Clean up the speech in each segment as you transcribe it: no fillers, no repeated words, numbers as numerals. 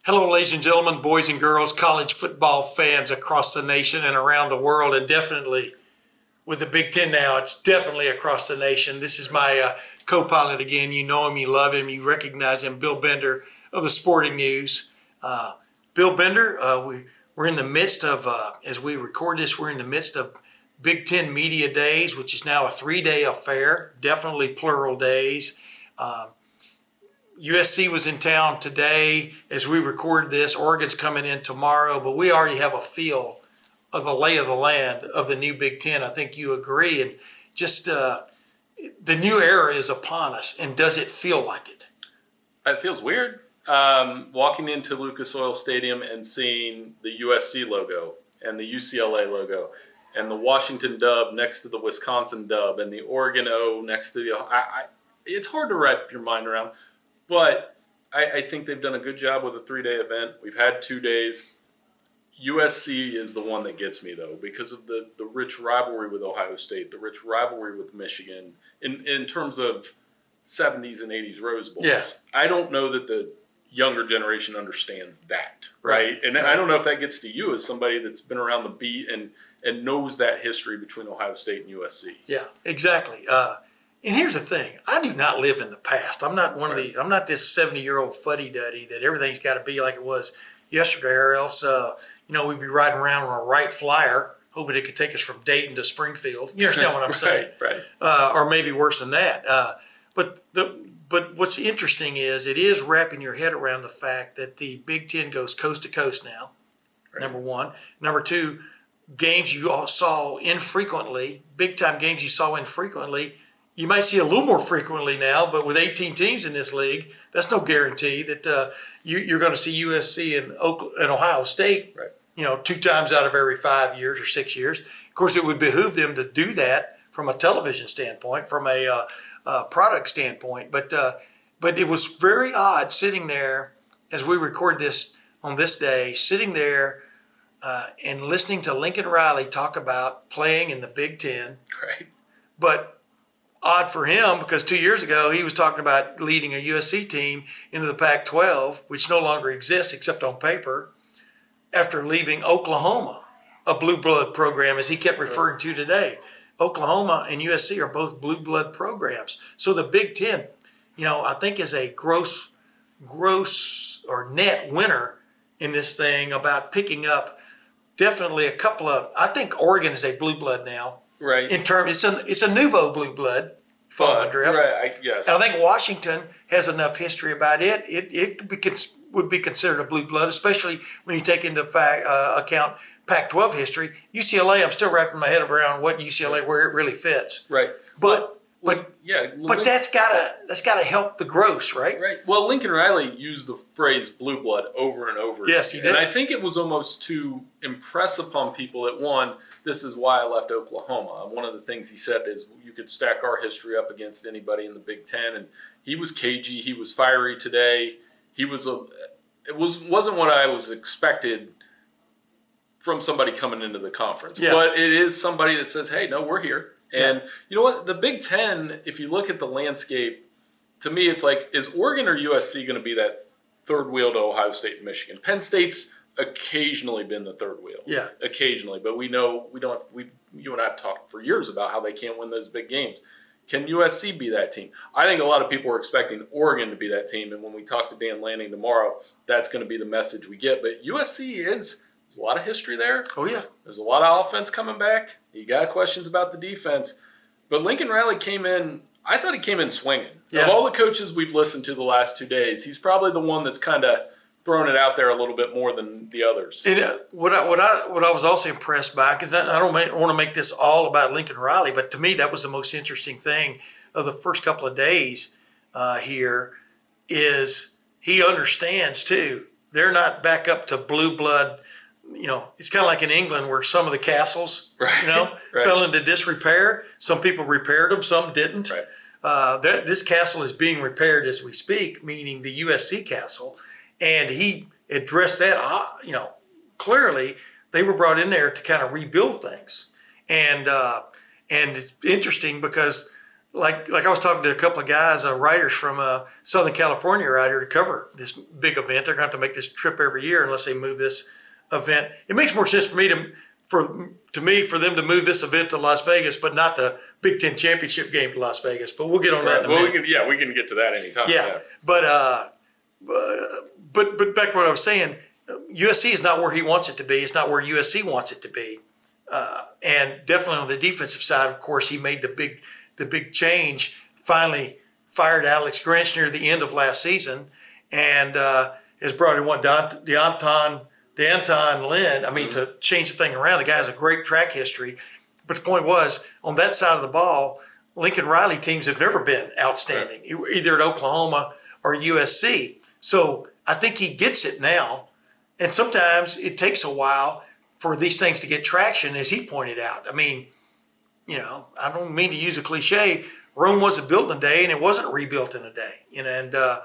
Hello, ladies and gentlemen, boys and girls, college football fans across the nation and around the world, and definitely with the Big Ten now, it's definitely across the nation. This is my co-pilot again. You know him, you love him, you recognize him, Bill Bender of the Sporting News. Bill Bender, we're in the midst of, as we record this, we're in the midst of Big Ten Media Days, which is now a 3-day affair, definitely plural days. USC was in town today as we record this. Oregon's coming in tomorrow, but we already have a feel of the lay of the land of the new Big Ten. I think you agree. And just the new era is upon us. And does it feel like it? It feels weird. Walking into Lucas Oil Stadium and seeing the USC logo and the UCLA logo and the Washington dub next to the Wisconsin dub and the Oregon O next to the it's hard to wrap your mind around. But I think they've done a good job with a 3-day event. We've had 2 days. USC is the one that gets me, though, because of the rich rivalry with Ohio State, the rich rivalry with Michigan, in terms of 70s and 80s Rose Bowls. Yeah. I don't know that the younger generation understands that, right? And I don't know if that gets to you as somebody that's been around the beat and knows that history between Ohio State and USC. Yeah, exactly. And here's the thing: I do not live in the past. I'm not one of the. I'm not this 70-year-old fuddy-duddy that everything's got to be like it was yesterday, or else, we'd be riding around on a Wright Flyer, hoping it could take us from Dayton to Springfield. You understand what I'm saying? Right. Or maybe worse than that. But what's interesting is it is wrapping your head around the fact that the Big Ten goes coast to coast now. Right. Number one. Number two, games you all saw infrequently, big-time games you saw infrequently. You might see a little more frequently now, but with 18 teams in this league, that's no guarantee that you're going to see USC and Ohio State, right, 2 times out of every 5 years or 6 years. Of course, it would behoove them to do that from a television standpoint, from a product standpoint. But it was very odd sitting there as we record this on this day, sitting there and listening to Lincoln Riley talk about playing in the Big Ten. Right. But odd for him because 2 years ago he was talking about leading a USC team into the Pac-12, which no longer exists except on paper, after leaving Oklahoma, a blue blood program, as he kept referring to today. Oklahoma and USC are both blue blood programs. So the Big Ten, I think is a gross or net winner in this thing about picking up definitely a couple of. I think Oregon is a blue blood now. Right. In terms, it's a nouveau blue blood. Right. Yes. And I think Washington has enough history about it. It would be considered a blue blood, especially when you take into account Pac-12 history. UCLA, I'm still wrapping my head around what UCLA where it really fits. Right. But that's gotta help the gross, right? Right. Well, Lincoln Riley used the phrase "blue blood" over and over. Yes, he did. And I think it was almost to impress upon people that one, this is why I left Oklahoma. One of the things he said is you could stack our history up against anybody in the Big Ten, and he was cagey. He was fiery today. It wasn't what I was expected from somebody coming into the conference. Yeah. But it is somebody that says, hey, no, we're here. And you know what? The Big Ten, if you look at the landscape, to me it's like, is Oregon or USC going to be that third wheel to Ohio State and Michigan? Penn State's occasionally been the third wheel. Yeah. Occasionally. But we know you and I have talked for years about how they can't win those big games. Can USC be that team? I think a lot of people are expecting Oregon to be that team, and when we talk to Dan Lanning tomorrow, that's going to be the message we get. But USC there's a lot of history there. Oh, yeah. There's a lot of offense coming back. You got questions about the defense. But Lincoln Riley came in, I thought he came in swinging. Yeah. Of all the coaches we've listened to the last 2 days, he's probably the one that's kind of throwing it out there a little bit more than the others. And what I was also impressed by, because I don't want to make this all about Lincoln Riley, but to me that was the most interesting thing of the first couple of days here, is he understands too. They're not back up to blue blood. It's kind of like in England where some of the castles, right. fell into disrepair. Some people repaired them, some didn't. Right. This castle is being repaired as we speak, meaning the USC castle. And he addressed that, clearly they were brought in there to kind of rebuild things. And it's interesting because like I was talking to a couple of guys, writers from Southern California, writer to cover this big event. They're going to have to make this trip every year unless they move this event. It makes more sense for them to move this event to Las Vegas, but not the Big Ten championship game to Las Vegas. But we'll get on that in a minute. We can get to that anytime. Yeah, but back to what I was saying, USC is not where he wants it to be. It's not where USC wants it to be. And definitely on the defensive side, of course, he made the big change. Finally, fired Alex Grinch near the end of last season, and has brought in D'Anton Lynn. I mean, to change the thing around. The guy has a great track history. But the point was, on that side of the ball, Lincoln Riley teams have never been outstanding, either at Oklahoma or USC. So I think he gets it now. And sometimes it takes a while for these things to get traction, as he pointed out. I mean, I don't mean to use a cliche. Rome wasn't built in a day, and it wasn't rebuilt in a day. The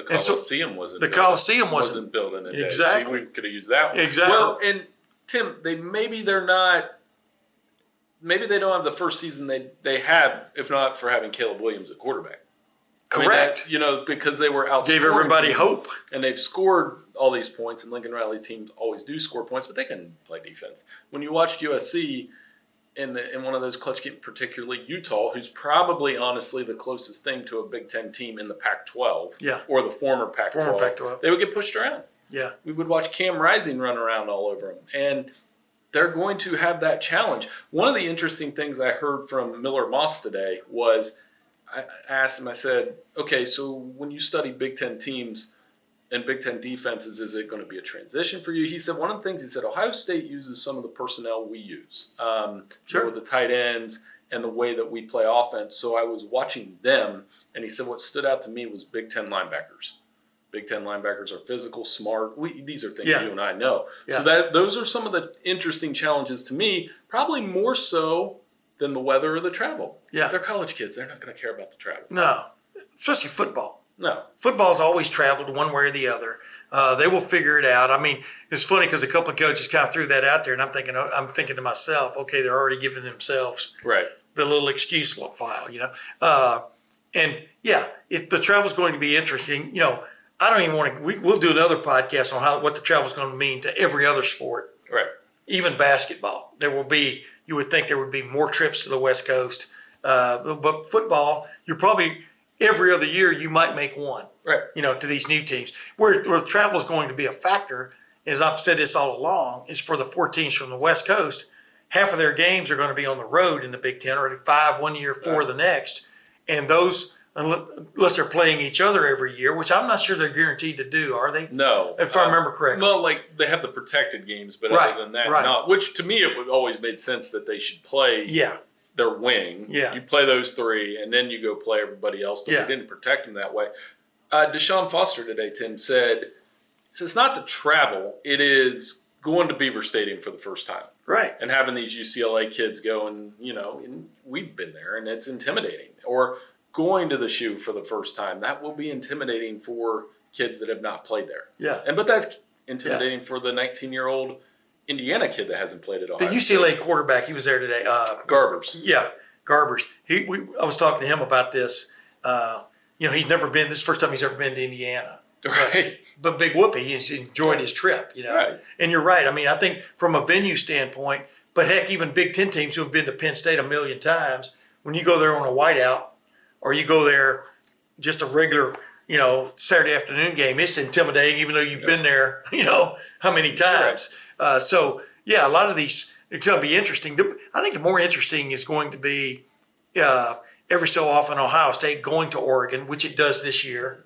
Colosseum wasn't built in a day. Exactly. See, we could have used that one. Exactly. Well, and Tim, maybe they don't have the first season they had, if not for having Caleb Williams at quarterback. Correct. I mean, because they were outscoring. Gave everybody hope. And they've scored all these points, and Lincoln Riley's teams always do score points, but they can play defense. When you watched USC in one of those clutch games, particularly Utah, who's probably honestly the closest thing to a Big Ten team in the Pac-12, or the former Pac-12, they would get pushed around. Yeah. We would watch Cam Rising run around all over them. And they're going to have that challenge. One of the interesting things I heard from Miller Moss today was, I asked him, I said, okay, so when you study Big Ten teams and Big Ten defenses, is it going to be a transition for you? He said one of the things, he said, Ohio State uses some of the personnel we use, with the tight ends and the way that we play offense. So I was watching them, and he said what stood out to me was Big Ten linebackers. Big Ten linebackers are physical, smart. These are things you and I know. Yeah. So those are some of the interesting challenges to me, probably more so than the weather or the travel. Yeah. They're college kids. They're not going to care about the travel. No, especially football. No. Football's always traveled one way or the other. They will figure it out. I mean, it's funny because a couple of coaches kind of threw that out there, and I'm thinking to myself, okay, they're already giving themselves the little excuse file, And if the travel's going to be interesting, I don't even want to. We'll do another podcast on what the travel's going to mean to every other sport, right? Even basketball. There will be. You would think there would be more trips to the West Coast, but football, you're probably every other year you might make one, right? To these new teams. Where travel is going to be a factor, as I've said this all along, is for the 4 teams from the West Coast. Half of their games are going to be on the road in the Big Ten, or 5 one year, 4 the next, and those. Unless they're playing each other every year, which I'm not sure they're guaranteed to do, are they? No. If I remember correctly. Well, they have the protected games, but other than that, not. Which to me, it would always made sense that they should play their wing. Yeah. You play those 3, and then you go play everybody else, but they didn't protect them that way. Deshaun Foster today, Tim, said, it's not the travel, it is going to Beaver Stadium for the first time. Right. And having these UCLA kids go and we've been there, and it's intimidating. Or going to the shoe for the first time, that will be intimidating for kids that have not played there. Yeah. But that's intimidating for the 19-year-old Indiana kid that hasn't played at all. The UCLA quarterback, he was there today. Garbers. Yeah, Garbers. I was talking to him about this. He's never been. This is the first time he's ever been to Indiana. Right. But big whoopee, he's enjoyed his trip. Right. And you're right. I mean, I think from a venue standpoint, but heck, even Big Ten teams who have been to Penn State a million times, when you go there on a whiteout, or you go there just a regular, Saturday afternoon game, it's intimidating, even though you've been there, how many times. Right. A lot of these, it's going to be interesting. I think the more interesting is going to be every so often Ohio State going to Oregon, which it does this year.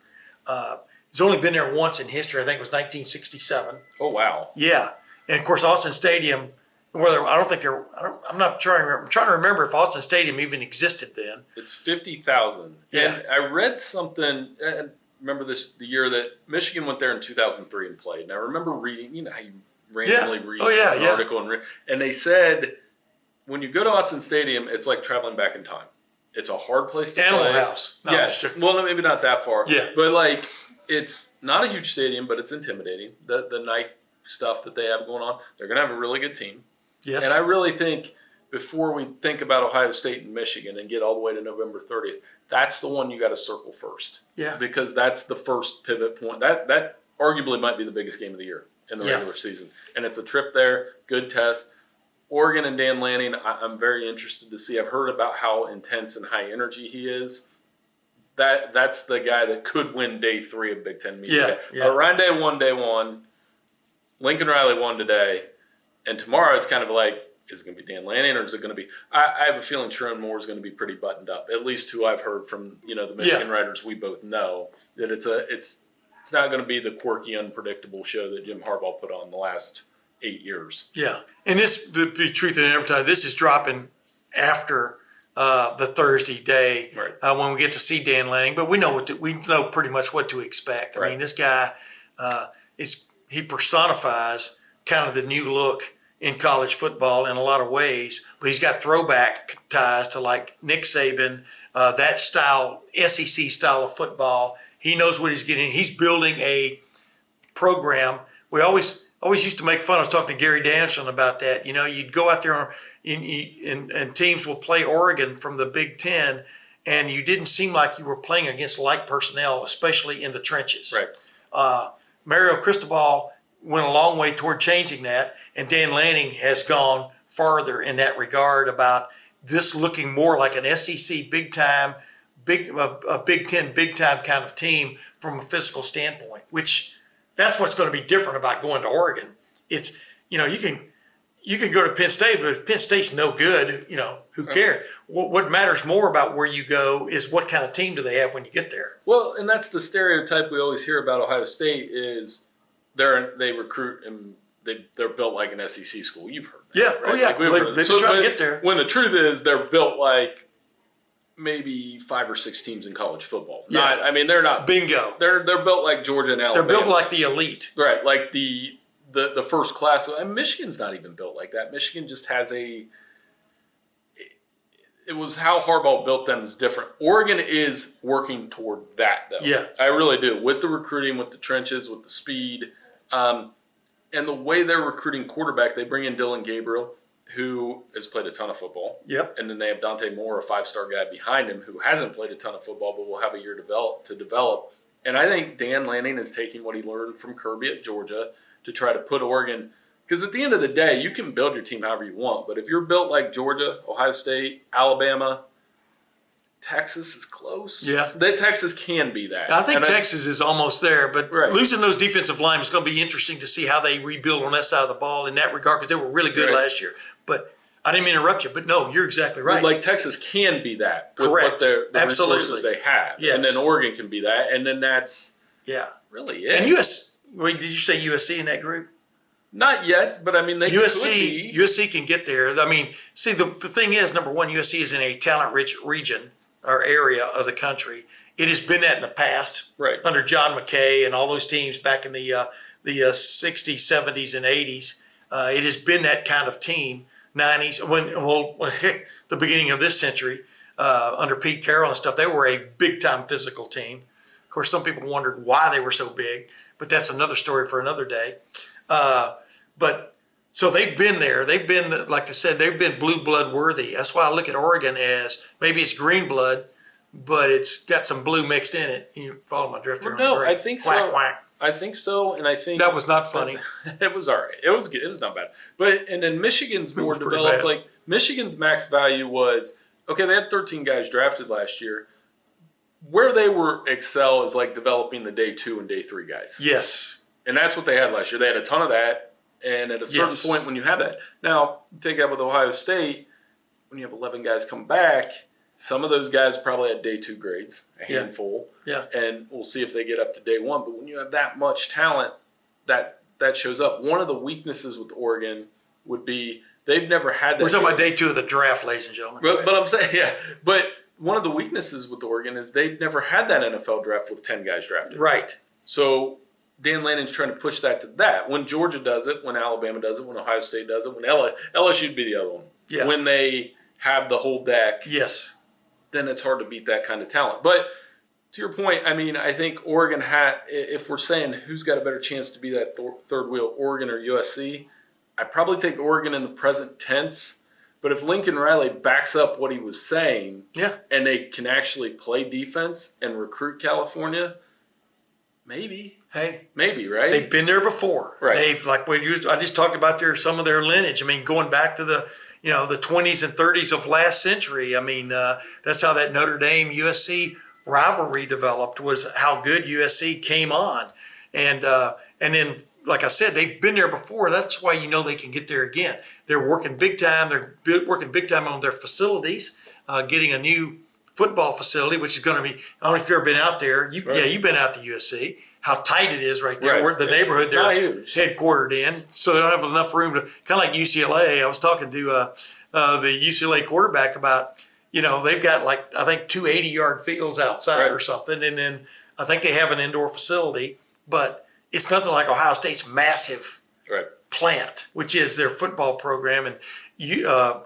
It's only been there once in history. I think it was 1967. Oh, wow. Yeah. And, of course, Austin Stadium, I'm trying to remember if Austin Stadium even existed then. It's 50,000. Yeah. And I read something, and remember the year that Michigan went there in 2003 and played. And I remember reading, how you randomly read an article. And they said, when you go to Austin Stadium, it's like traveling back in time. It's a hard place to Animal play. House. No, yes. Well, maybe not that far. Yeah. But, it's not a huge stadium, but it's intimidating. The night stuff that they have going on, they're going to have a really good team. Yes. And I really think before we think about Ohio State and Michigan and get all the way to November 30th, that's the one you got to circle first. Yeah. Because that's the first pivot point. That arguably might be the biggest game of the year in the regular season. And it's a trip there, good test. Oregon and Dan Lanning, I'm very interested to see. I've heard about how intense and high energy he is. That's the guy that could win day 3 of Big Ten media. Yeah. Ryan Day won day 1. Lincoln Riley won today. And tomorrow it's kind of like, is it going to be Dan Lanning or is it going to be? I have a feeling Sharon Moore is going to be pretty buttoned up. At least who I've heard from the Michigan writers we both know that it's not going to be the quirky, unpredictable show that Jim Harbaugh put on the last 8 years. Yeah, and this, to be truth in advertising, this is dropping after the Thursday day when we get to see Dan Lanning. But we know pretty much what to expect. I mean, this guy he personifies kind of the new look in college football in a lot of ways, but he's got throwback ties to like Nick Saban, that style, SEC style of football. He knows what he's getting. He's building a program. We always used to make fun. I was talking to Gary Danielson about that. You'd go out there and teams will play Oregon from the Big Ten, and you didn't seem like you were playing against like personnel, especially in the trenches. Right. Mario Cristobal went a long way toward changing that, and Dan Lanning has gone farther in that regard about this looking more like an SEC big time, a Big Ten big time kind of team from a physical standpoint. Which that's what's going to be different about going to Oregon. It's you can go to Penn State, but if Penn State's no good, who cares? What matters more about where you go is what kind of team do they have when you get there. Well, and that's the stereotype we always hear about Ohio State is they recruit and they're built like an SEC school. You've heard that, yeah, right? oh yeah, Like they've been trying to get there. When the truth is, they're built like maybe 5 or 6 teams in college football. Yeah. They're not Bingo. They're built like Georgia and Alabama. They're built like the elite, right? Like the first class. And Michigan's not even built like that. Michigan just has it was how Harbaugh built them is different. Oregon is working toward that, though. Yeah. I really do. With the recruiting, with the trenches, with the speed, and the way they're recruiting quarterback, they bring in Dylan Gabriel, who has played a ton of football. Yep. And then they have Dante Moore, a 5-star guy behind him, who hasn't played a ton of football, but will have a year to develop. And I think Dan Lanning is taking what he learned from Kirby at Georgia to try to put Oregon. Because at the end of the day, you can build your team however you want. But if you're built like Georgia, Ohio State, Alabama, Texas is close. Yeah. Texas can be that. I think Texas is almost there, but Right. losing those defensive linemen is going to be interesting to see how they rebuild on that side of the ball in that regard because they were really good Right. last year. But I didn't mean to interrupt you, but no, you're exactly right. Like Texas can be that with Correct. what the Absolutely. resources they have. Yes. And then Oregon can be that. And then that's really it. And wait, did you say USC in that group? Not yet, but I mean, they could be. USC can get there. I mean, see, the thing is, number one, USC is in a talent-rich region or area of the country. It has been that in the past, Right. under John McKay and all those teams back in the 60s, 70s, and 80s. It has been that kind of team. 90s, the beginning of this century, under Pete Carroll and stuff, they were a big-time physical team. Of course, some people wondered why they were so big, but that's another story for another day. But so they've been there. They've been, like I said, they've been blue blood worthy. That's why I look at Oregon as maybe it's green blood, but it's got some blue mixed in it. You follow my drift there? No, I think quack, so. Quack. I think so, and I think That was not funny. It was all right. It was good. It was not bad. But and then Michigan's more was pretty developed. bad. Like Michigan's max value was okay. They had 13 guys drafted last year. Where they were excel is like developing the day 2 and day 3 guys. Yes. And that's what they had last year. They had a ton of that. And at a certain Yes. point when you have that. Now, take that with Ohio State, when you have 11 guys come back, some of those guys probably had day 2 grades, a handful. Yeah. And we'll see if they get up to day 1. But when you have that much talent, that shows up. One of the weaknesses with Oregon would be they've never had that. We're talking about day 2 of the draft, ladies and gentlemen. But I'm saying, yeah. But one of the weaknesses with Oregon is they've never had that NFL draft with 10 guys drafted. Right. So Dan Lanning's trying to push that to that. When Georgia does it, when Alabama does it, when Ohio State does it, when LSU would be the other one. Yeah. When they have the whole deck, Yes. then it's hard to beat that kind of talent. But to your point, I mean, I think Oregon if we're saying who's got a better chance to be that third wheel, Oregon or USC, I'd probably take Oregon in the present tense. But if Lincoln Riley backs up what he was saying, Yeah. and they can actually play defense and recruit California, maybe. Hey, maybe, right? They've been there before. Right. I just talked about some of their lineage. I mean, going back to the 20s and 30s of last century. I mean, that's how that Notre Dame USC rivalry developed, was how good USC came on, and then, like I said, they've been there before. That's why they can get there again. They're working big time. They're working big time on their facilities, getting a new football facility, which is going to be. I don't know if you've ever been out there. Right. You've been out to USC. How tight it is right there. Right. Where the neighborhood It's they're not huge. headquartered in, so they don't have enough room to, kind of like UCLA. I was talking to the UCLA quarterback about, they've got I think 2 80-yard fields outside Right. or something, and then I think they have an indoor facility, but it's nothing like Ohio State's massive Right. plant, which is their football program. And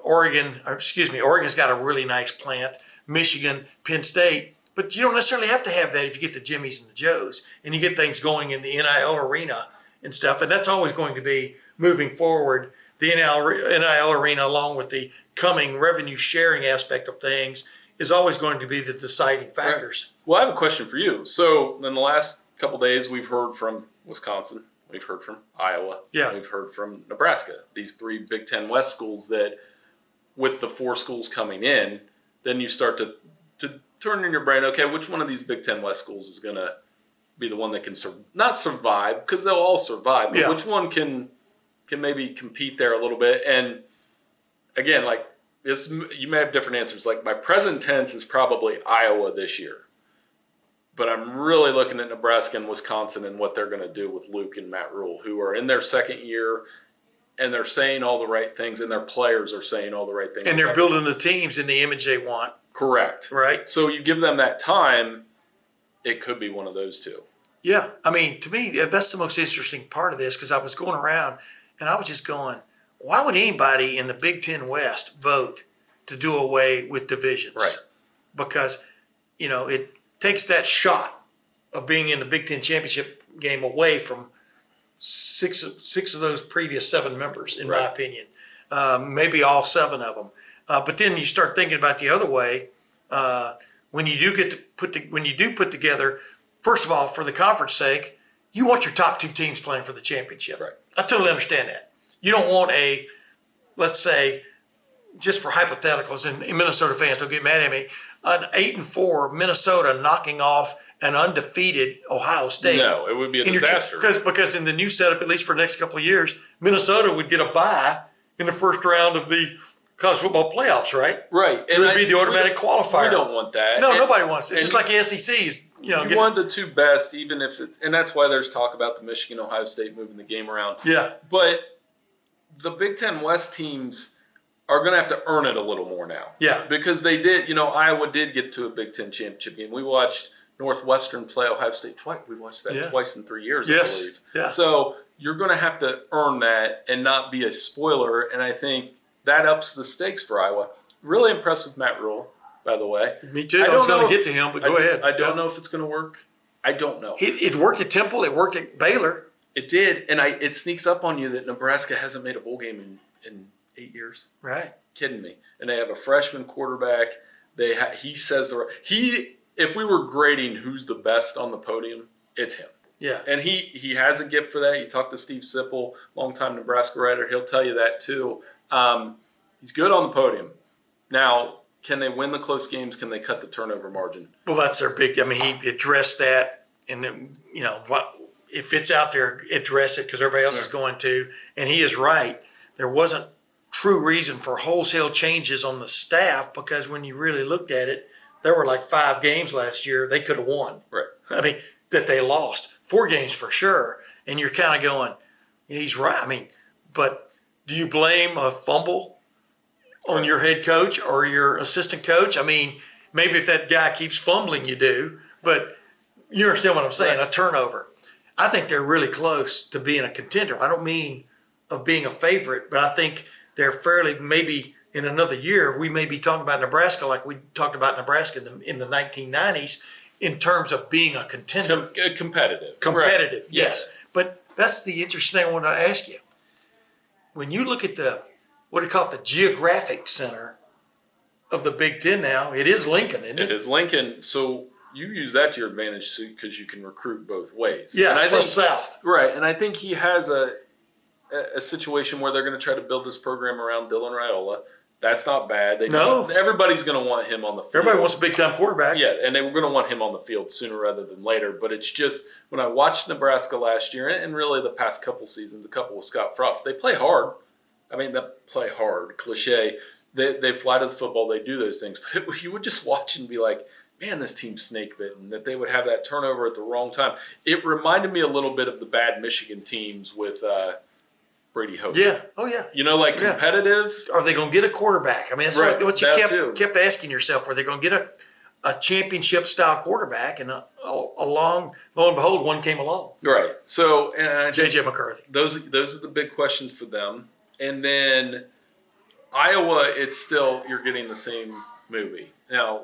Oregon's got a really nice plant. Michigan, Penn State. But you don't necessarily have to have that if you get the Jimmies and the Joes and you get things going in the NIL arena and stuff. And that's always going to be, moving forward, the NIL arena, along with the coming revenue sharing aspect of things, is always going to be the deciding factors. Right. Well, I have a question for you. So in the last couple days, we've heard from Wisconsin. We've heard from Iowa. Yeah. We've heard from Nebraska. These 3 Big Ten West schools that, with the 4 schools coming in, then you start to turn in your brain, okay, which one of these Big Ten West schools is going to be the one that can not survive, because they'll all survive, but which one can maybe compete there a little bit? And again, like this, you may have different answers. Like my present tense is probably Iowa this year, but I'm really looking at Nebraska and Wisconsin and what they're going to do with Luke and Matt Rule, who are in their second year, and they're saying all the right things, and their players are saying all the right things. And they're building the teams in the image they want. Correct. Right. So you give them that time, it could be one of those two. Yeah. I mean, to me, that's the most interesting part of this, because I was going around and I was just going, why would anybody in the Big Ten West vote to do away with divisions? Right. Because, it takes that shot of being in the Big Ten championship game away from six of those previous 7 members, in my opinion. Maybe all 7 of them. But then you start thinking about the other way. When you do put together, first of all, for the conference sake, you want your top 2 teams playing for the championship. Right. I totally understand that. You don't want let's say, just for hypotheticals, and Minnesota fans don't get mad at me, an 8-4 Minnesota knocking off an undefeated Ohio State. No, it would be a disaster. Because in the new setup, at least for the next couple of years, Minnesota would get a bye in the first round of the college football playoffs, right? Right. It would be the automatic qualifier. We don't want that. No, nobody wants it. It's just like the SEC. You want the 2 best, even if it's, and that's why there's talk about the Michigan, Ohio State moving the game around. Yeah. But the Big Ten West teams are going to have to earn it a little more now. Yeah. Because they did, Iowa did get to a Big Ten championship game. We watched Northwestern play Ohio State twice. We watched that twice in 3 years, I believe. Yeah. So you're going to have to earn that and not be a spoiler. And I think that ups the stakes for Iowa. Really impressed with Matt Rule, by the way. Me too. I was going to get to him, but go ahead. I don't know if it's going to work. I don't know. It worked at Temple. It worked at Baylor. It did, and it sneaks up on you that Nebraska hasn't made a bowl game in 8 years. Right. Kidding me. And they have a freshman quarterback. He says if we were grading who's the best on the podium, it's him. Yeah. And he has a gift for that. You talk to Steve Sipple, longtime Nebraska writer, he'll tell you that too. He's good on the podium. Now, can they win the close games? Can they cut the turnover margin? Well, that's their big. I mean, he addressed that, and what if it's out there, address it, because everybody else is going to. And he is right. There wasn't true reason for wholesale changes on the staff, because when you really looked at it, there were like 5 games last year they could have won. Right. I mean, that they lost 4 games for sure. And you're kind of going, he's right. I mean, but do you blame a fumble on your head coach or your assistant coach? I mean, maybe if that guy keeps fumbling, you do. But you understand what I'm saying? A turnover. I think they're really close to being a contender. I don't mean of being a favorite, but I think they're fairly, maybe in another year, we may be talking about Nebraska like we talked about Nebraska in the 1990s in terms of being a contender. Competitive. Competitive, right. yes. But that's the interesting thing I want to ask you. When you look at the what do you call it, the geographic center of the Big Ten now. It is Lincoln, isn't it? It is Lincoln. So you use that to your advantage because you can recruit both ways. Yeah, and I plus think, South. Right, and I think he has a situation where they're going to try to build this program around Dylan Raiola. That's not bad. Everybody's going to want him on the field. Everybody wants a big-time quarterback. Yeah, and they were going to want him on the field sooner rather than later. But it's just, when I watched Nebraska last year, and really the past couple seasons, a couple with Scott Frost, they play hard. I mean, they play hard, cliche. They fly to the football, they do those things. But you would just watch and be like, man, this team's snake-bitten, that they would have that turnover at the wrong time. It reminded me a little bit of the bad Michigan teams with Brady Hoke. Yeah. Oh, yeah. You know, like competitive. Are they going to get a quarterback? I mean, that's Right, what you that kept asking yourself. Are they going to get a championship-style quarterback? And lo and behold, one came along. Right. So, and J.J. McCarthy. Those are the big questions for them. And then Iowa, it's still, you're getting the same movie. Now,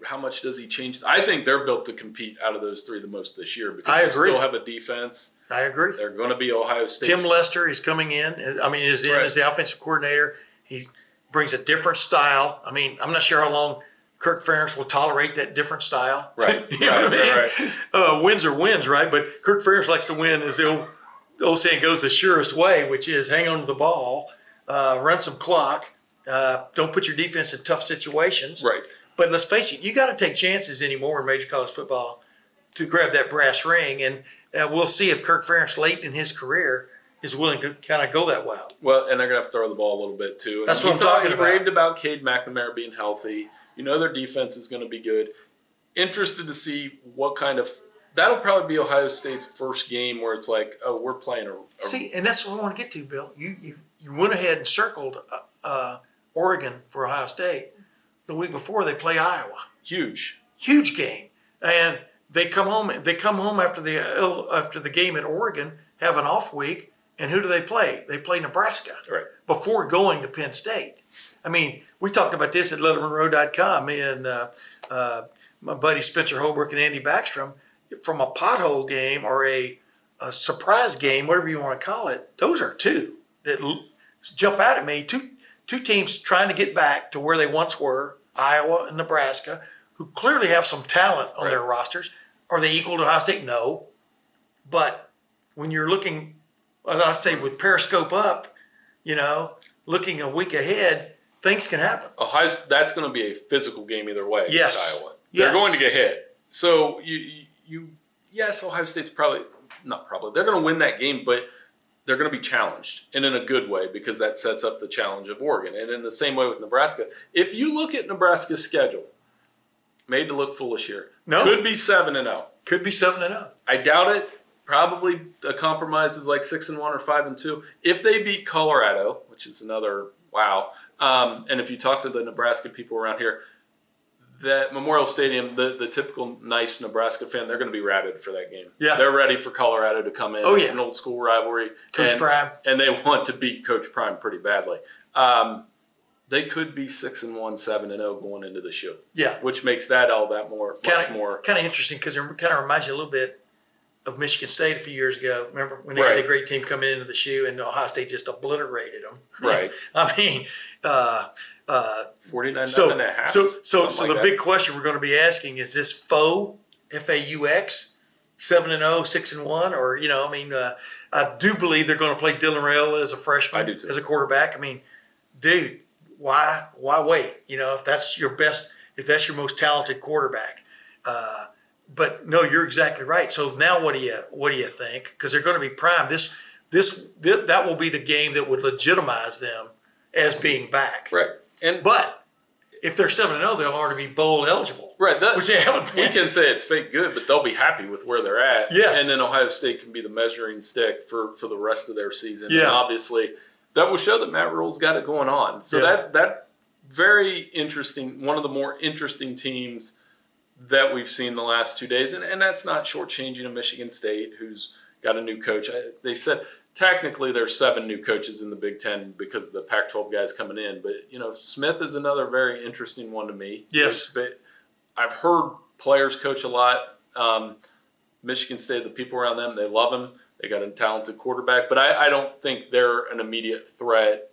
how much does he change? I think they're built to compete out of those three the most this year because they still have a defense. I agree. They're going to be Ohio State. Tim Lester is coming in. I mean, is in as the offensive coordinator. He brings a different style. I mean, I'm not sure how long Kirk Ferentz will tolerate that different style. Right. You know what I mean? Wins are wins, right? But Kirk Ferentz likes to win, as the old saying goes, the surest way, which is hang on to the ball, run some clock, don't put your defense in tough situations. Right. But let's face it, you got to take chances anymore in major college football to grab that brass ring. And we'll see if Kirk Ferentz late in his career is willing to kind of go that route. Well, and they're going to have to throw the ball a little bit too. That's what I'm talking about. He raved about Cade McNamara being healthy. You know their defense is going to be good. Interested to see what kind of – that'll probably be Ohio State's first game where it's like, oh, we're playing a See, and that's what I want to get to, Bill. You went ahead and circled Oregon for Ohio State. The week before they play Iowa. Huge game, and they come home. They come home after the game at Oregon, have an off week, and who do they play? They play Nebraska. Right. Before going to Penn State. I mean, we talked about this at LettermenRow.com, and my buddy Spencer Holbrook and Andy Backstrom, from a pothole game or a surprise game, whatever you want to call it. Those are two that jump out at me. Two teams trying to get back to where they once were, Iowa and Nebraska, who clearly have some talent on their rosters. Are they equal to Ohio State? No. But when you're looking, I say with Periscope up, looking a week ahead, things can happen. That's going to be a physical game either way against Iowa. Yes. They're going to get hit. So yes, Ohio State's they're going to win that game, but they're going to be challenged, and in a good way, because that sets up the challenge of Oregon. And in the same way with Nebraska, if you look at Nebraska's schedule, made to look foolish here, could be 7-0. Could be 7-0. I doubt it. Probably a compromise is like 6-1 or 5-2. If they beat Colorado, which is another wow, and if you talk to the Nebraska people around here, that Memorial Stadium, the typical nice Nebraska fan, they're going to be rabid for that game. Yeah. They're ready for Colorado to come in. Oh, It's an old school rivalry. Coach Prime. And they want to beat Coach Prime pretty badly. They could be 6-1, 7-0 going into the show. Yeah. Which makes that all that much more. Kind of interesting because it kind of reminds you a little bit of Michigan State a few years ago. Remember when they had a great team coming into the shoe and Ohio State just obliterated them? Right. I mean, 49-0 and a half. So the big question we're going to be asking is this faux, F-A-U-X, 7-0, 6-1, or I do believe they're going to play Dylan Raiola as a freshman, I do too. As a quarterback. I mean, dude, why wait? If that's your best, if that's your most talented quarterback. But no, you're exactly right. So now what do you think? Because they're going to be primed. That will be the game that would legitimize them as being back. Right. But if they're 7-0, they'll already be bowl eligible. Right. Which they haven't been. We can say it's fake good, but they'll be happy with where they're at. Yes. And then Ohio State can be the measuring stick for the rest of their season. Yeah. And obviously that will show that Matt Rule's got it going on. So that very interesting, one of the more interesting teams that we've seen the last 2 days. And that's not shortchanging of Michigan State, who's got a new coach. They said technically there's 7 new coaches in the Big Ten because of the Pac-12 guys coming in. But, Smith is another very interesting one to me. Yes. But I've heard players coach a lot. Michigan State, the people around them, they love him. They got a talented quarterback. But I don't think they're an immediate threat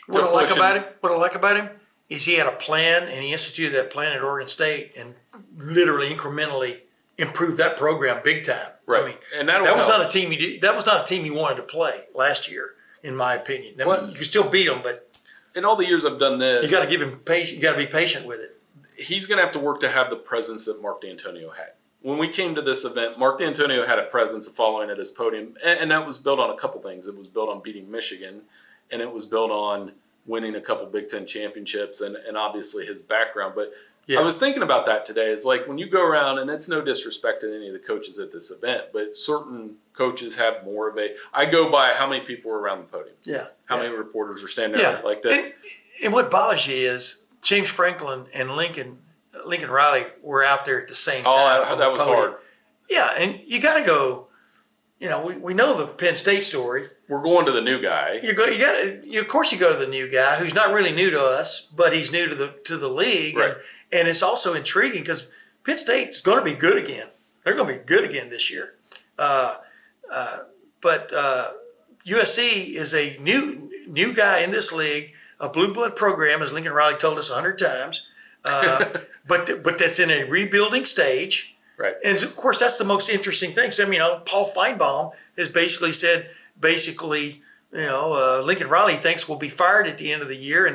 What I like about him is he had a plan, and he instituted that plan at Oregon State, and literally incrementally improved that program big time. Right, I mean, and that was not a team that was not a team he wanted to play last year, in my opinion. I mean, you can still beat them, but in all the years I've done this, you got to give him patience. You got to be patient with it. He's going to have to work to have the presence that Mark D'Antonio had. When we came to this event, Mark D'Antonio had a presence of following at his podium, and that was built on a couple things. It was built on beating Michigan, and it was built on winning a couple Big Ten championships, and obviously his background. But I was thinking about that today. It's like when you go around, and it's no disrespect to any of the coaches at this event, but certain coaches have more of a. I go by how many people were around the podium. Yeah. How many reporters are standing there like this. And what bothers you is James Franklin and Lincoln Riley were out there at the same time. Oh, that was hard. Yeah, and you got to go. You know, we know the Penn State story. We're going to the new guy. Of course, you go to the new guy who's not really new to us, but he's new to the league, right. and it's also intriguing because Penn State's going to be good again. They're going to be good again this year. But USC is a new guy in this league, a blue blood program, as Lincoln Riley told us 100 times. But that's in a rebuilding stage. Right. And of course, that's the most interesting thing. So, Paul Feinbaum has basically said, Lincoln Riley thinks we'll be fired at the end of the year, and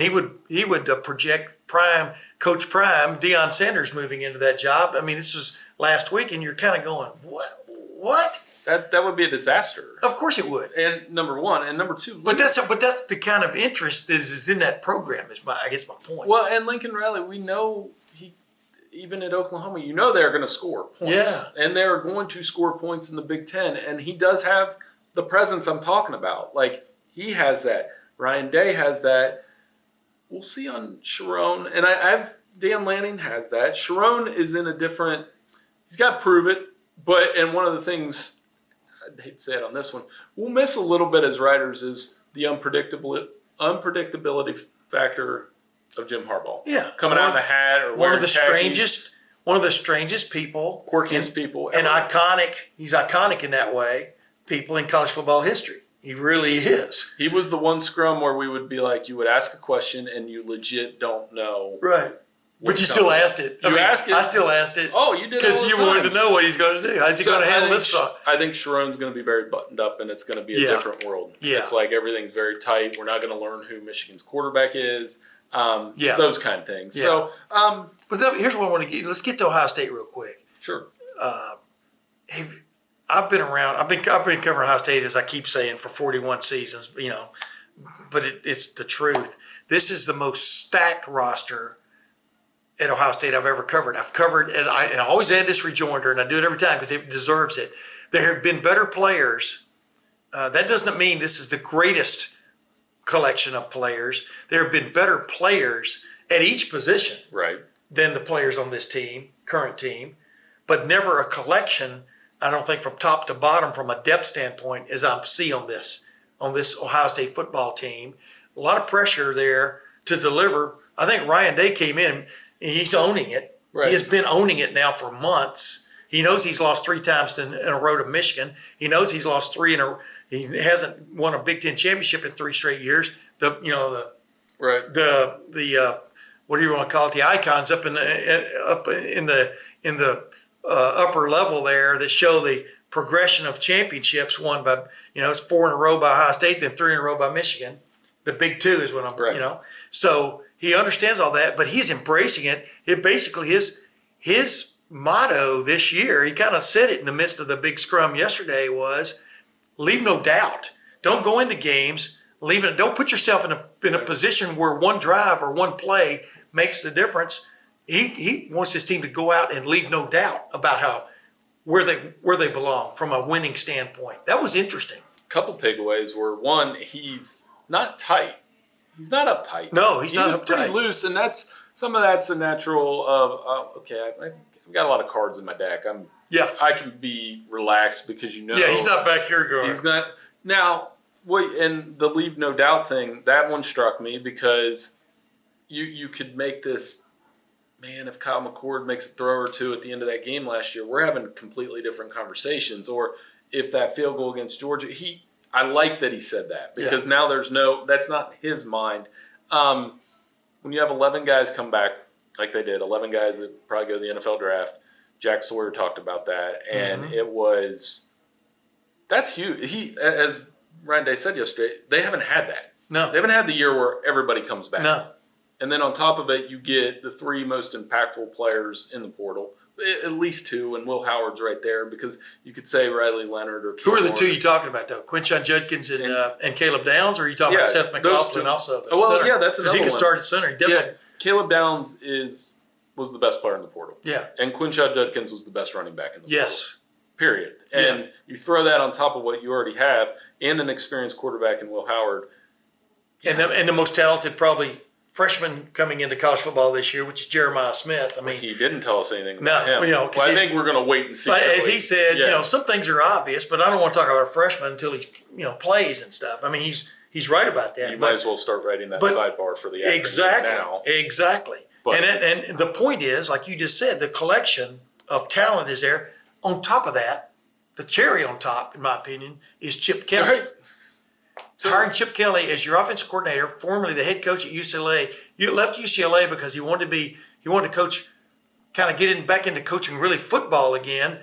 he would project Coach Prime, Deion Sanders moving into that job. I mean, this was last week, and you're kind of going, what? That would be a disaster. Of course it would. And number one, and number two. But that's the kind of interest that is in that program. I guess my point. Well, and Lincoln Riley, we know even at Oklahoma, they're going to score points. Yeah. And they're going to score points in the Big Ten. And he does have the presence I'm talking about. Like, he has that. Ryan Day has that. We'll see on Sharon. And Dan Lanning has that. Sharon is in a different, he's got to prove it. And one of the things, I'd hate to say it on this one, we'll miss a little bit as writers is the unpredictability factor of Jim Harbaugh. Yeah, coming out of the hat or one of the strangest people, quirkiest people, and iconic. He's iconic in that way. People in college football history. He really is. He was the one scrum where we would be like, you would ask a question and you legit don't know. Right. But you still asked it. Asked it. I still asked it. Oh, you did, because you wanted to know what he's going to do. How's he going to handle this stuff? I think Sharon's going to be very buttoned up, and it's going to be a different world. Yeah. It's like everything's very tight. We're not going to learn who Michigan's quarterback is. Those kind of things. Yeah. So, here's what I want to get. Let's get to Ohio State real quick. Sure. I've been around. I've been covering Ohio State, as I keep saying, for 41 seasons. But it's the truth. This is the most stacked roster at Ohio State I've ever covered. I've covered, and I always add this rejoinder, and I do it every time because it deserves it. There have been better players. That doesn't mean this is the greatest collection of players. There have been better players at each position than the players on this current team, but never a collection, I don't think, from top to bottom from a depth standpoint as I see on this Ohio State football team. A lot of pressure there to deliver. I think Ryan Day came in, he's owning it. Right. He has been owning it now for months. He knows he's lost 3 times in a row to Michigan. He knows he's lost 3 he hasn't won a Big Ten championship in 3 straight years. What do you want to call it? The icons up in the upper level there that show the progression of championships won by, it's 4 in a row by Ohio State, then 3 in a row by Michigan. The big 2 is what I'm, So he understands all that, but he's embracing it. It basically his motto this year, he kind of said it in the midst of the big scrum yesterday, was leave no doubt. Don't go into games. Don't put yourself in a position where one drive or one play makes the difference. He wants his team to go out and leave no doubt about where they belong from a winning standpoint. That was interesting. A couple takeaways were, one, he's not tight. He's not uptight. No, he's not uptight. Pretty loose, and some of that's a natural of I've got a lot of cards in my deck. I can be relaxed because he's not back here going. He's not now. And the leave no doubt thing, that one struck me because you could make this. Man, if Kyle McCord makes a throw or two at the end of that game last year, we're having completely different conversations. Or if that field goal against Georgia, I like that he said that because now that's not his mind. When you have 11 guys come back like they did, 11 guys that probably go to the NFL draft, Jack Sawyer talked about that, and that's huge. As Ryan Day said yesterday, they haven't had that. No. They haven't had the year where everybody comes back. No. And then on top of it, you get the 3 most impactful players in the portal, at least 2, and Will Howard's right there because you could say Riley Leonard or Who are the 2 you talking about, though? Quinshon Judkins and Caleb Downs, or are you talking about Seth McLaughlin also? That's another one. Because he can start at center. He definitely. Caleb Downs was the best player in the portal. Yeah. And Quinshon Judkins was the best running back in the portal. Period. And you throw that on top of what you already have and an experienced quarterback in Will Howard. And the most talented probably freshman coming into college football this year, which is Jeremiah Smith. I mean, he didn't tell us anything about him. I think we're going to wait and see. But as he said, some things are obvious, but I don't want to talk about a freshman until he plays and stuff. I mean, he's right about that. You might as well start writing that sidebar for the acronym now. Exactly. And the point is, like you just said, the collection of talent is there. On top of that, the cherry on top, in my opinion, is Chip Kelly. Right. Hiring Chip Kelly as your offensive coordinator, formerly the head coach at UCLA. You left UCLA because he wanted to coach, kind of get back into coaching really football again,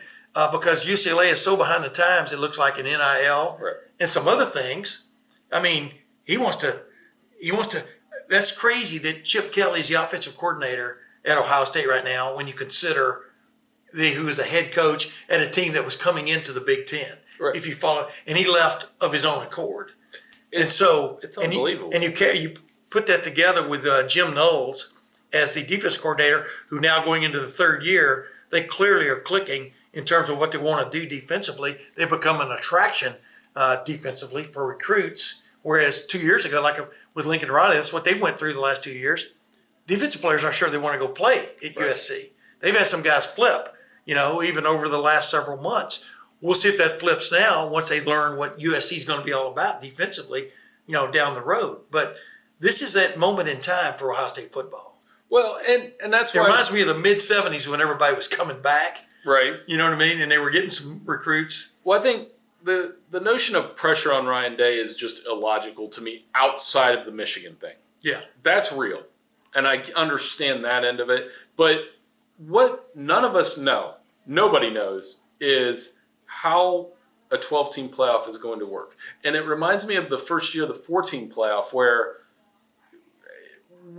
because UCLA is so behind the times. It looks like an NIL and some other things. I mean, he wants to. That's crazy that Chip Kelly is the offensive coordinator at Ohio State right now. When you consider who was the head coach at a team that was coming into the Big Ten, if you follow, and he left of his own accord. It's unbelievable. And you put that together with Jim Knowles as the defense coordinator, who now going into the 3rd year, they clearly are clicking in terms of what they want to do defensively. They become an attraction defensively for recruits, whereas 2 years ago, like with Lincoln Riley, that's what they went through the last 2 years. Defensive players aren't sure they want to go play at USC. They've had some guys flip, even over the last several months. We'll see if that flips now once they learn what USC is going to be all about defensively, down the road. But this is that moment in time for Ohio State football. Well, and that's why it reminds me of the mid-'70s when everybody was coming back. Right. You know what I mean? And they were getting some recruits. Well, I think the notion of pressure on Ryan Day is just illogical to me outside of the Michigan thing. Yeah. That's real. And I understand that end of it. But what none of us know, nobody knows, is how a 12-team playoff is going to work. And it reminds me of the first year of the 14 playoff where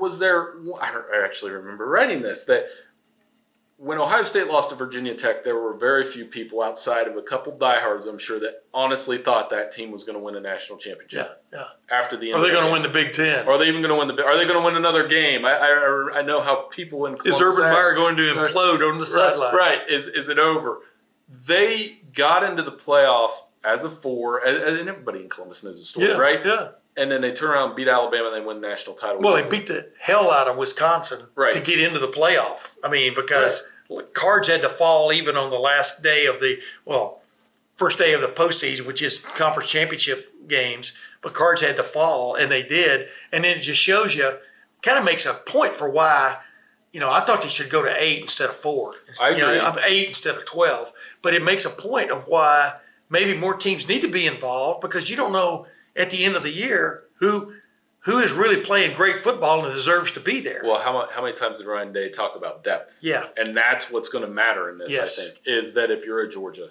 I actually remember writing this, that when Ohio State lost to Virginia Tech, there were very few people outside of a couple diehards, I'm sure, that honestly thought that team was going to win a national championship. Yeah. After the end. Are they going to win the Big Ten? Are they even going to win are they going to win another game? I know how people in Columbus. Is Urban Meyer going to implode on the sideline? Right. Is it over? They got into the playoff as a 4, and everybody in Columbus knows the story, right? Yeah. And then they turn around and beat Alabama and they win the national title. Well, they beat the hell out of Wisconsin to get into the playoff. I mean, because cards had to fall even on the last day of first day of the postseason, which is conference championship games. But cards had to fall, and they did. And then it just shows you, kind of makes a point for why, I thought they should go to 8 instead of 4. I agree. 8 instead of 12. But it makes a point of why maybe more teams need to be involved, because you don't know at the end of the year who is really playing great football and deserves to be there. Well, how many times did Ryan Day talk about depth? Yeah. And that's what's going to matter in this, I think, is that if you're a Georgia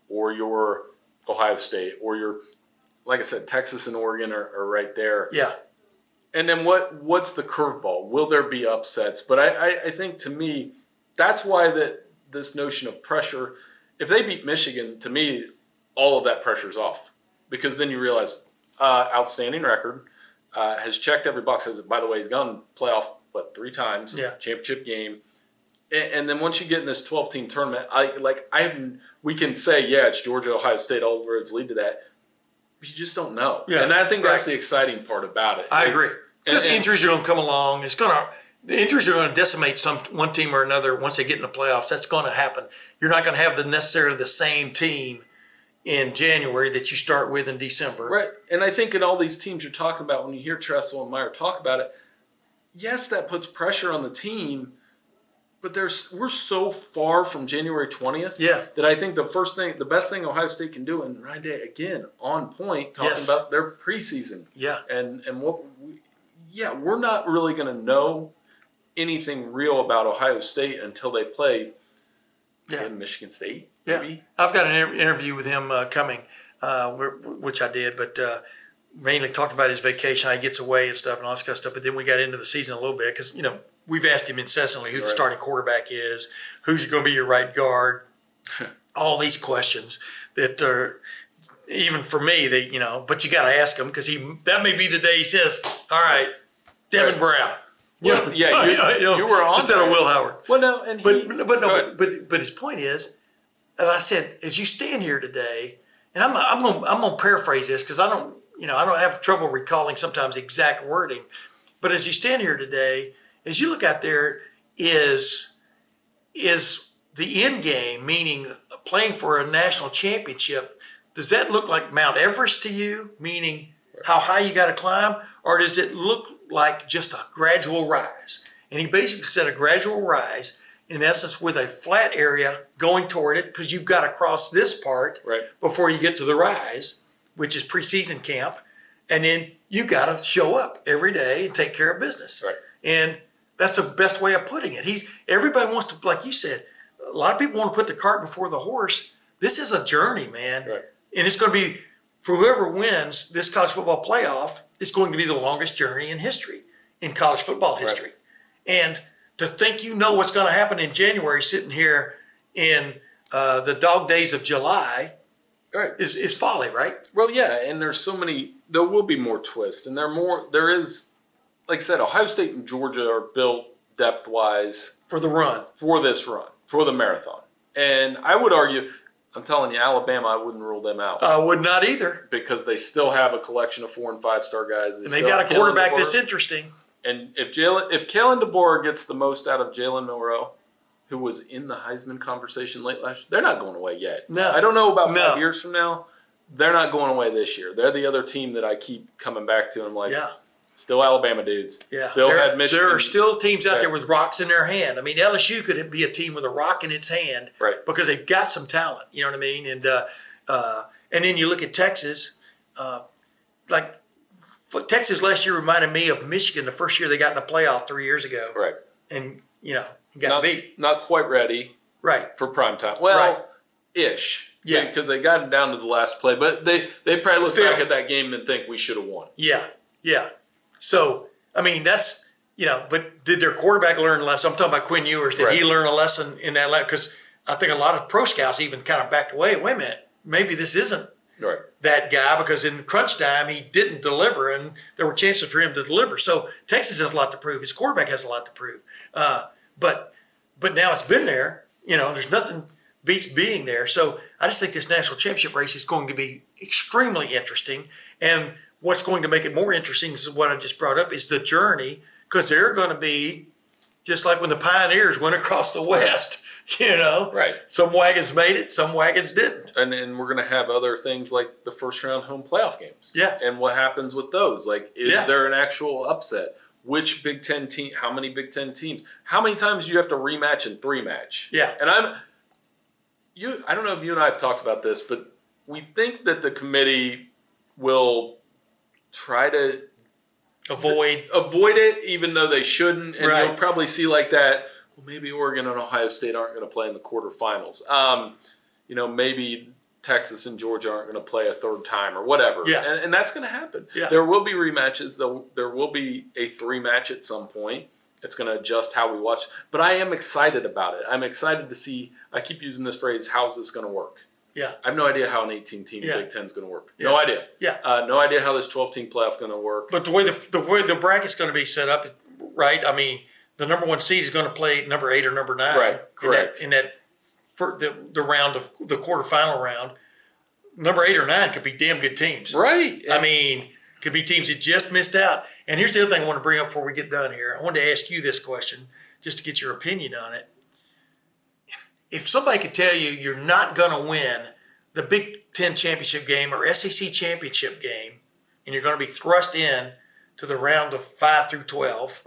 or you're Ohio State or you're, like I said, Texas and Oregon are right there. Yeah. And then what's the curveball? Will there be upsets? But I think, to me, that's why this notion of pressure, if they beat Michigan, to me, all of that pressure's off. Because then you realize, outstanding record, has checked every box. By the way, he's gone playoff, 3 times, championship game. And then once you get in this 12-team tournament, we can say, it's Georgia, Ohio State, all the roads lead to that. But you just don't know. Yeah, and I think that's the exciting part about it. I agree. Because injuries are going to come along. The injuries are going to decimate one team or another once they get in the playoffs. That's going to happen. You're not going to have necessarily the same team in January that you start with in December. Right. And I think in all these teams you're talking about, when you hear Tressel and Meyer talk about it, yes, that puts pressure on the team, But we're so far from January 20th that I think the best thing Ohio State can do, and Ryan Day, again, on point, talking about their preseason. Yeah. And we're not really going to know anything real about Ohio State until they play Michigan State, maybe. Yeah. I've got an interview with him coming, which I did, but mainly talked about his vacation, how he gets away and stuff and all this kind of stuff. But then we got into the season a little bit because, we've asked him incessantly who the starting quarterback is, who's going to be your right guard, all these questions that are, even for me, but you got to ask him because that may be the day he says, all right, Devin Brown. Well, you were on instead of Will Howard. Well, no, but his point is, as I said, as you stand here today, and I'm going to paraphrase this because I don't have trouble recalling sometimes exact wording, but as you stand here today, as you look out there, is the end game, meaning playing for a national championship, does that look like Mount Everest to you, meaning how high you got to climb, or does it look like just a gradual rise? And he basically said a gradual rise, in essence, with a flat area going toward it, because you've got to cross this part before you get to the rise, which is preseason camp, and then you got to show up every day and take care of business. Right. And that's the best way of putting it. Everybody wants to, like you said, a lot of people want to put the cart before the horse. This is a journey, man. Right. And it's going to be, for whoever wins this college football playoff, it's going to be the longest journey in history, in college football history. Right. And to think what's going to happen in January sitting here in the dog days of July is folly, right? Well, yeah, and there will be more twists. And there is, like I said, Ohio State and Georgia are built depth-wise. For the run. For this run, for the marathon. And I would argue, I'm telling you, Alabama, I wouldn't rule them out. I would not either. Because they still have a collection of 4- and 5-star guys. And they got a quarterback that's interesting. And if Kalen DeBoer gets the most out of Jalen Milroe, who was in the Heisman conversation late last year, they're not going away yet. No. I don't know about 5 years from now. They're not going away this year. They're the other team that I keep coming back to. And I'm like, still Alabama dudes. Yeah. Still had Michigan. There are still teams out there with rocks in their hand. I mean, LSU could be a team with a rock in its hand because they've got some talent. You know what I mean? And then you look at Texas. Texas last year reminded me of Michigan the first year they got in the playoff 3 years ago. Right. And, got beat. Not quite ready. Right. For prime time. Well, ish. Yeah. Because they got down to the last play. But they probably look back at that game and think we should have won. Yeah. Yeah. So, I mean, that's, but did their quarterback learn a lesson? I'm talking about Quinn Ewers. Did he learn a lesson in that? Because I think a lot of pro scouts even kind of backed away. Wait a minute. Maybe this isn't that guy, because in crunch time, he didn't deliver, and there were chances for him to deliver. So Texas has a lot to prove. His quarterback has a lot to prove. But now it's been there. There's nothing beats being there. So I just think this national championship race is going to be extremely interesting. And what's going to make it more interesting is what I just brought up, is the journey, because they're going to be just like when the Pioneers went across the West, Right. Some wagons made it, some wagons didn't. And we're going to have other things like the first round home playoff games. Yeah. And what happens with those? Like, is there an actual upset? Which Big Ten team, how many Big Ten teams? How many times do you have to rematch and 3-match? Yeah. And I don't know if you and I have talked about this, but we think that the committee will try to avoid it, even though they shouldn't. And you'll probably see like that, well, maybe Oregon and Ohio State aren't going to play in the quarterfinals. Maybe Texas and Georgia aren't going to play a third time or whatever. Yeah. And that's going to happen. Yeah. There will be rematches. There will be a 3-match at some point. It's going to adjust how we watch. But I am excited about it. I'm excited to see, I keep using this phrase, how's this going to work? Yeah. I have no idea how an 18-team Big Ten is going to work. Yeah. No idea. Yeah. No idea how this 12-team playoff is going to work. But the way the bracket's going to be set up, right? I mean, the number 1 seed is going to play number 8 or number 9. Right. Correct. For the round of the quarterfinal round, number 8 or 9 could be damn good teams. Right. I mean, could be teams that just missed out. And here's the other thing I want to bring up before we get done here. I wanted to ask you this question just to get your opinion on it. If somebody could tell you you're not going to win the Big Ten championship game or SEC championship game, and you're going to be thrust in to the round of 5 through 12,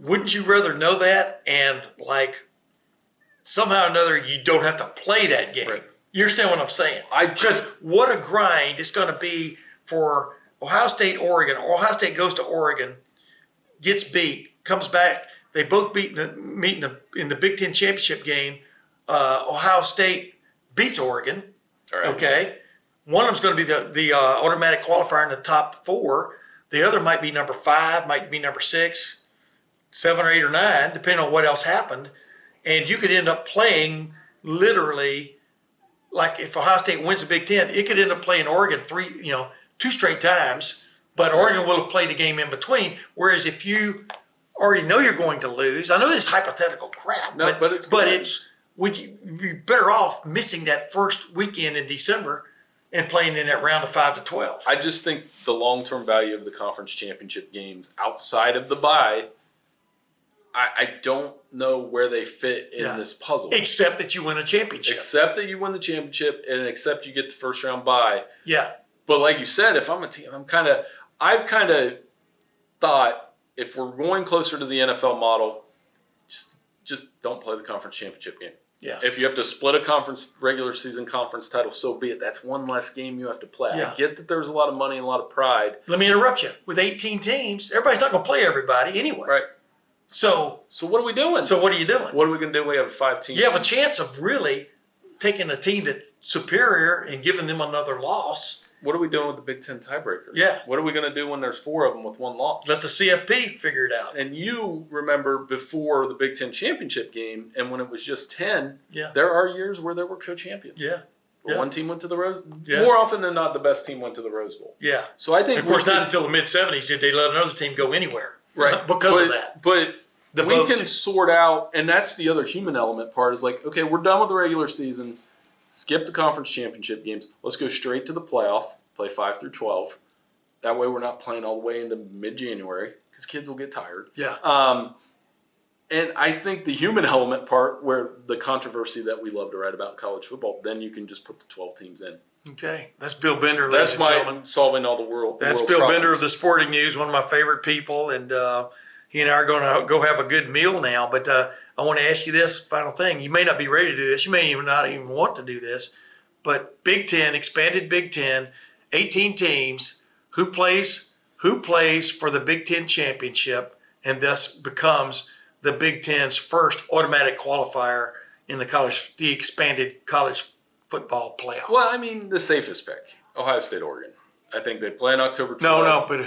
wouldn't you rather know that and like somehow or another you don't have to play that game? Right. You understand what I'm saying? Because what a grind it's going to be for Ohio State, Oregon. Ohio State goes to Oregon, gets beat, comes back. They both meet in the Big Ten championship game. Ohio State beats Oregon. All right. Okay, one of them's going to be the automatic qualifier in the top 4. The other might be number 5, might be number 6, 7 or 8 or 9, depending on what else happened. And you could end up playing literally, like if Ohio State wins the Big Ten, it could end up playing Oregon 2 straight times. But Oregon will have played a game in between. Whereas if you already know you're going to lose, I know this is hypothetical crap, No, would you be better off missing that first weekend in December and playing in that round of 5 to 12? I just think the long-term value of the conference championship games outside of the bye, I don't know where they fit in this puzzle. Except that you win a championship. Except that you win the championship, and except you get the first round bye. Yeah. But like you said, if I'm a team, I've kind of thought if we're going closer to the NFL model, just don't play the conference championship game. Yeah. If you have to split a regular season conference title, so be it. That's one less game you have to play. Yeah. I get that there's a lot of money and a lot of pride. Let me interrupt you. With 18 teams, everybody's not going to play everybody anyway. Right. So what are we doing? So what are you doing? What are we going to do? We have a 5-team. You have a chance of really taking a team that's superior and giving them another loss. What are we doing with the Big Ten tiebreaker? Yeah. What are we going to do when there's 4 of them with 1 loss? Let the CFP figure it out. And you remember before the Big Ten championship game, and when it was just 10, yeah, there are years where there were co-champions. Yeah. Where one team went to the Rose Bowl. Yeah. More often than not, the best team went to the Rose Bowl. Yeah. So I think, and of course, not until the mid-'70s did they let another team go anywhere. Right. Because of that. But we can sort out, and that's the other human element part is like, okay, we're done with the regular season. Skip the conference championship games. Let's go straight to the playoff. Play 5 through 12. That way we're not playing all the way into mid-January because kids will get tired. Yeah. And I think the human element part, where the controversy that we love to write about in college football, then you can just put the 12 teams in. Okay. That's Bill Bender, ladies and gentlemen. Solving all the world. That's Bill Bender of the Sporting News, one of my favorite people. And he and I are going to go have a good meal now. But I want to ask you this final thing. You may not be ready to do this. You may not even want to do this. But Big Ten, expanded Big Ten, 18 teams, who plays for the Big Ten championship and thus becomes the Big Ten's first automatic qualifier in the expanded college football playoff. Well, I mean, the safest pick, Ohio State, Oregon. I think they play on October 12th. No, but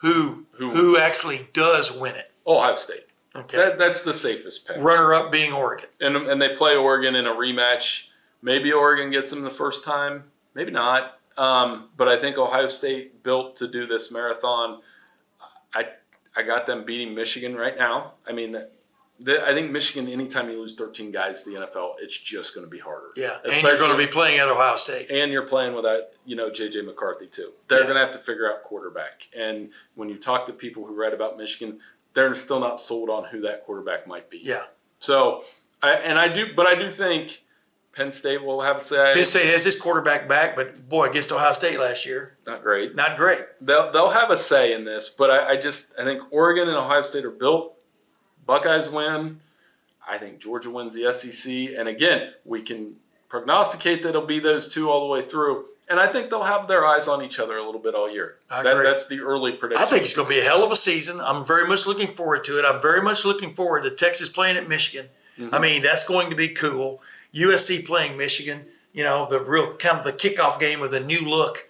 who actually does win it? Ohio State. Okay. That's the safest pick. Runner-up being Oregon. And they play Oregon in a rematch. Maybe Oregon gets them the first time. Maybe not. But I think Ohio State built to do this marathon. I got them beating Michigan right now. I mean, I think Michigan, anytime you lose 13 guys to the NFL, it's just going to be harder. Yeah, and you're going to be playing at Ohio State. And you're playing without, J.J. McCarthy too. They're going to have to figure out quarterback. And when you talk to people who write about Michigan, they're still not sold on who that quarterback might be. Yeah. So, I do think Penn State will have a say. Penn State has this quarterback back, but boy, against Ohio State last year, not great. Not great. They'll have a say in this, but I think Oregon and Ohio State are built. Buckeyes win. I think Georgia wins the SEC, and again, we can prognosticate that it'll be those two all the way through. And I think they'll have their eyes on each other a little bit all year. That's the early prediction. I think it's going to be a hell of a season. I'm very much looking forward to it. I'm very much looking forward to Texas playing at Michigan. Mm-hmm. I mean, that's going to be cool. USC playing Michigan, the real kind of the kickoff game of the new look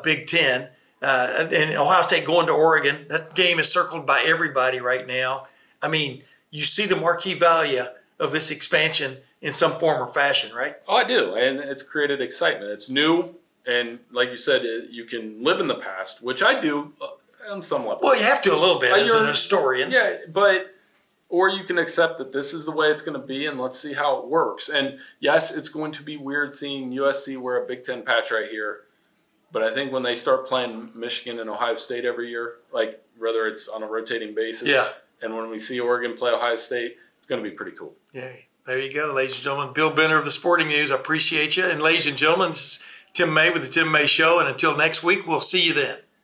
Big Ten. And Ohio State going to Oregon. That game is circled by everybody right now. I mean, you see the marquee value of this expansion in some form or fashion, right? Oh, I do. And it's created excitement. It's new. And like you said, you can live in the past, which I do on some level. Well, you have to a little bit as an historian. Yeah, or you can accept that this is the way it's going to be and let's see how it works. And yes, it's going to be weird seeing USC wear a Big Ten patch right here. But I think when they start playing Michigan and Ohio State every year, like whether it's on a rotating basis, and when we see Oregon play Ohio State, it's going to be pretty cool. Yeah, there you go, ladies and gentlemen. Bill Bender of the Sporting News, I appreciate you. And ladies and gentlemen, this is Tim May with the Tim May Show. And until next week, we'll see you then.